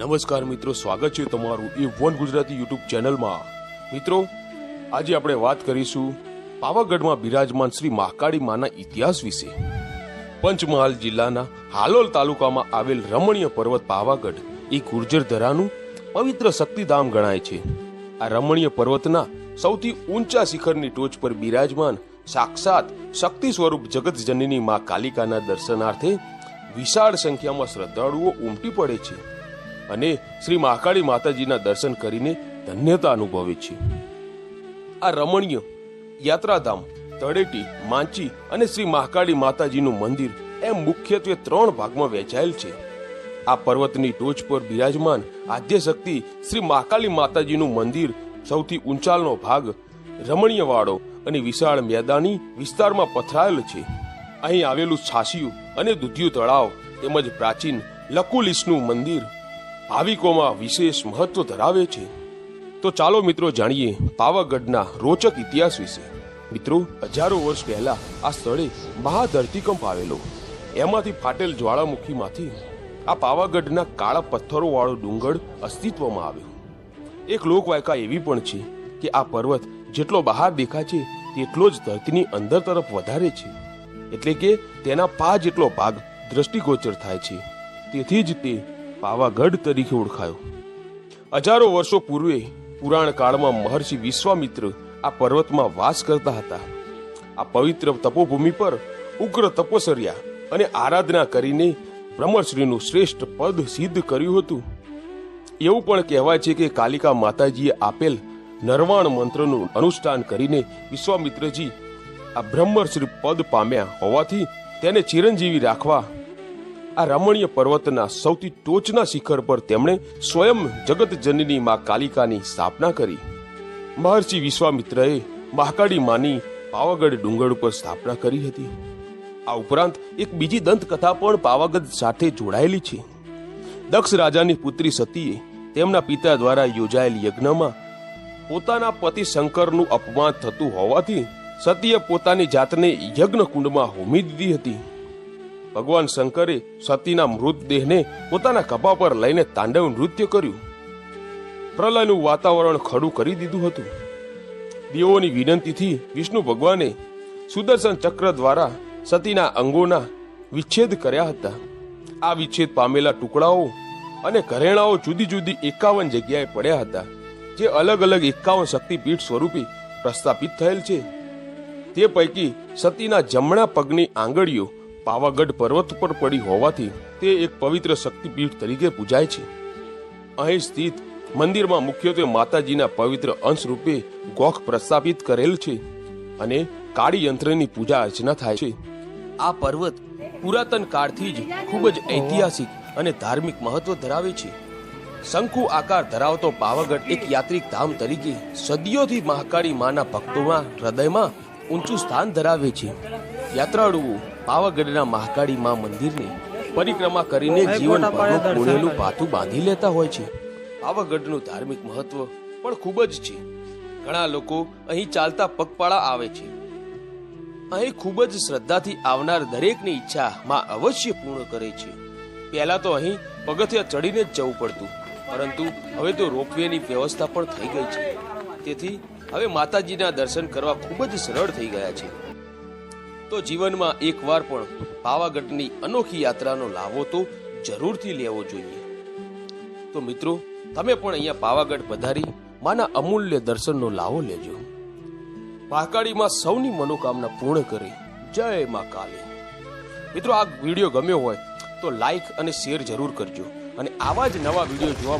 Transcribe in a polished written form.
નમસ્કાર મિત્રો, સ્વાગત છે તમારું એ વન ગુજરાતી યુટ્યુબ ચેનલમાં। મિત્રો, આજે આપણે વાત કરીશું પાવાગઢમાં બિરાજમાન શ્રી મહાકાળી માના ઇતિહાસ વિશે। પંચમહાલ જિલ્લાના હાલોલ તાલુકામાં આવેલ રમણીય પર્વત પાવાગઢ એ ગુર્જર ધરાનું પવિત્ર શક્તિધામ ગણાય છે। આ રમણીય પર્વતના સૌથી ઊંચા શિખરની ટોચ પર બિરાજમાન સાક્ષાત શક્તિ સ્વરૂપ જગત જનની મા કાલિકાના દર્શનાર્થે વિશાળ સંખ્યામાં શ્રદ્ધાળુઓ ઉમટી પડે છે અને શ્રી મહાકાળી માતાજીના દર્શન કરીને ધન્યતા અનુભવે છે। આ રમણીય યાત્રાધામ તળેટી, માંચી અને શ્રી મહાકાળી માતાજીનું મંદિર એમ મુખ્યત્વે 3 ભાગમાં વહેંચાયેલ છે। આ પર્વતની ટોચ પર બિરાજમાન આદ્યશક્તિ શ્રી મહાકાળી માતાજીનું મંદિર સૌથી ઊંચાણનો ભાગ રમણીયવાળો અને વિશાળ મેદાની વિસ્તારમાં પથરાયેલ છે। અહીં આવેલું છાશિયું અને દૂધિયું તળાવ તેમજ પ્રાચીન લકુલિશનું મંદિર ભાવિકોમાં વિશેષ મહત્વ ધરાવે છે। તો ચાલો મિત્રો જાણીએ પાવાગઢના રોચક ઇતિહાસ વિશે। મિત્રો, હજારો વર્ષ પહેલા આ સ્થળે મહાધરતીકંપ આવેલો, એમાંથી ફાટેલ જ્વાળામુખીમાંથી આ પાવાગઢના કાળા પથ્થરો વાળો ડુંગર અસ્તિત્વમાં આવ્યો। એક લોકવાયકા એવી પણ છે કે આ પર્વત જેટલો બહાર દેખાય છે તેટલો જ ધરતીની અંદર તરફ વધારે છે, એટલે કે તેના 5 જેટલો ભાગ દ્રષ્ટિગોચર થાય છે, તેથી જ તે પાવાગઢ તરીકે ઓળખાયો। હજારો વર્ષો પૂર્વે પુરાણ કાળમાં મહર્ષિ વિશ્વામિત્ર આ પર્વતમાં વાસ કરતા હતા। આ પવિત્ર તપોભૂમિ પર ઉગ્ર તપસ્યા અને આરાધના કરીને બ્રહ્મશ્રીનું શ્રેષ્ઠ પદ સિદ્ધ કર્યું હતું। એવું પણ કહેવાય છે કે કાલિકા માતાજીએ આપેલ નરવાણ મંત્રનું અનુષ્ઠાન કરીને વિશ્વામિત્રજી આ બ્રહ્મશ્રી પદ પામ્યા હોવાથી તેને ચિરંજીવી રાખવા આ રમણીય પર્વતના સૌથી ટોચના શિખર પર તેમણે સ્વયં જગત જનની મા કાલિકાની સ્થાપના કરી। મહર્ષિ વિશ્વામિત્રએ મહાકાળી માની પાવાગઢ ડુંગર ઉપર સ્થાપના કરી હતી। આ ઉપરાંત એક બીજી દંતકથા પણ પાવાગઢ સાથે જોડાયેલી છે। દક્ષ રાજાની પુત્રી સતીએ તેમના પિતા દ્વારા યોજાયેલ યજ્ઞમાં પોતાના પતિ શંકરનું અપમાન થતું હોવાથી સતીએ પોતાની જાતને યજ્ઞ કુંડમાં હોમી દીધી હતી। ભગવાન શંકરે સતીના મૃતદેહને પોતાના ખભા પર લઈને તાંડવ નૃત્ય કર્યું। પ્રલયનું વાતાવરણ ખડું કરી દીધું હતું। દેવોની વિનંતીથી વિષ્ણુ ભગવાને સુદર્શન ચક્ર દ્વારા સતીના અંગોના વિચ્છેદ કર્યા હતા। આ વિચ્છેદ પામેલા ટુકડાઓ અને ઘરેણાઓ જુદી જુદી 51 જગ્યાએ પડ્યા હતા, જે અલગ અલગ 51 શક્તિપીઠ સ્વરૂપે પ્રસ્થાપિત થયેલ છે। તે પૈકી સતીના જમણા પગની આંગળીઓ પાવાગઢ પર્વત પર પડી હોવાથી તે એક પવિત્ર શક્તિપીઠ તરીકે પૂજાય છે। અહીં સ્થિત મંદિરમાં મુખ્યત્વે માતાજીના પવિત્ર અંશ રૂપે ગોખ પ્રસ્થાપિત કરેલ છે અને કાળી યંત્રની પૂજા અર્ચના થાય છે। આ પર્વત પુરાતન કાળથી જ ખૂબ જ ઐતિહાસિક અને ધાર્મિક મહત્વ ધરાવે છે। શંકુ આકાર ધરાવતો પાવાગઢ એક યાત્રિક ધામ તરીકે સદીઓથી મહાકાળી માના ભક્તોના હૃદયમાં ઊંચું સ્થાન ધરાવે છે। યાત્રાળુઓ પાવાગઢના મહાકાળી મા મંદિરને પરિક્રમા કરીને જીવનભરનું પુણ્યનું ભાથું બાંધી લેતા હોય છે। પાવાગઢનું ધાર્મિક મહત્વ પણ ખૂબ જ છે। ઘણા લોકો અહીં ચાલતા પગપાળા આવે છે। અહીં ખૂબ જ શ્રદ્ધાથી આવનાર દરેકની ઈચ્છા માં અવશ્ય પૂર્ણ કરે છે। પહેલા તો અહીં પગથિયા ચડીને જ જવું પડતું, પરંતુ હવે તો રોપવેની વ્યવસ્થા પણ થઈ ગઈ છે, તેથી હવે માતાજીના દર્શન કરવા ખૂબ જ સરળ થઈ ગયા છે। તો જીવનમાં એકવાર પણ પાવાગઢની અનોખી યાત્રાનો લાવો તો જરૂરથી લેવો જોઈએ। તો મિત્રો, તમે પણ અહીંયા પાવાગઢ પધારી માના અમૂલ્ય દર્શનનો લાવો લેજો। મહાકાળીમાં સૌની મનોકામના પૂર્ણ કરે। જય મા કાળી। મિત્રો, આ વિડીયો ગમ્યો હોય તો લાઈક અને શેર જરૂર કરજો અને આવા જ નવા વિડીયો જોવા માટે